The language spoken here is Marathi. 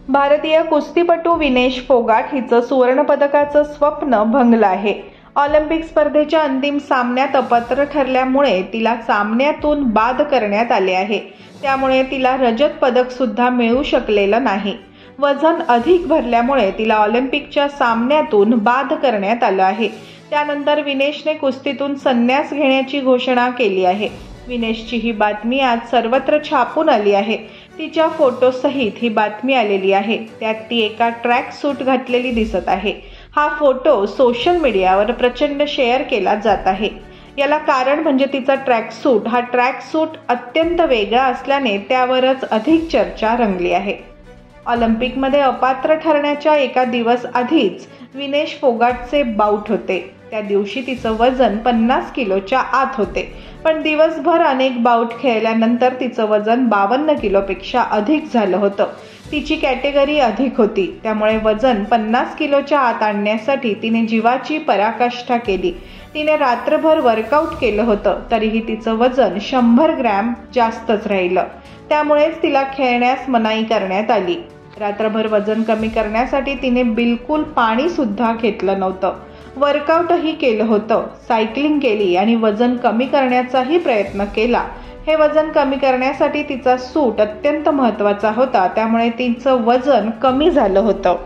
भारतीय कुस्तीपटू विनेश फोगाट हिचं सुवर्णपदकाचं स्वप्न भंगलं आहे। ऑलिम्पिक स्पर्धेच्या अंतिम सामन्यात अपात्र ठरल्यामुळे तिला सामन्यातून बाद करण्यात आले आहे। त्यामुळे तिला रजत पदक सुद्धा मिळू शकलेलं नाही। वजन अधिक भरल्यामुळे तिला ऑलिम्पिकच्या सामन्यातून बाद करण्यात आलं आहे। त्यानंतर विनेशने कुस्तीतून संन्यास घेण्याची घोषणा केली आहे। विनेशची ही बातमी आज सर्वत्र छापून आली आहे। तिच्या फोटोसहित ही बातमी आलेली आहे। त्यात ती एका ट्रॅक सूट घातलेली दिसत आहे। हा फोटो सोशल मीडियावर प्रचंड शेअर केला जात आहे। याला कारण म्हणजे तिचा ट्रॅक सूट। हा ट्रॅक सूट अत्यंत वेगळा असल्याने त्यावरच अधिक चर्चा रंगली आहे। ऑलिम्पिकमध्ये अपात्र ठरण्याच्या एका दिवस आधीच विनेश फोगाटचे बाउट होते। त्या दिवशी तिचं वजन 50 किलोच्या आत होते, पण दिवसभर अनेक बाउट खेळल्यानंतर तिचं वजन 52 किलोपेक्षा अधिक झालं होतं। तिची कॅटेगरी अधिक होती, त्यामुळे वजन 50 किलोच्या आत आणण्यासाठी तिने जीवाची पराकाष्ठा केली। तिने रात्रभर वर्कआउट केलं होतं, तरीही तिचं वजन 100 ग्रॅम जास्तच राहिलं। त्यामुळेच तिला खेळण्यास मनाई करण्यात आली। रात्रभर वजन कमी करण्यासाठी तिने बिलकुल पाणी सुद्धा घेतलं नव्हतं। वर्कआउटही केलं होतं, सायकलिंग केली आणि वजन कमी करण्याचाही प्रयत्न केला। हे वजन कमी करण्यासाठी तिचा सूट अत्यंत महत्त्वाचा होता, त्यामुळे तिचं वजन कमी झालं होतं।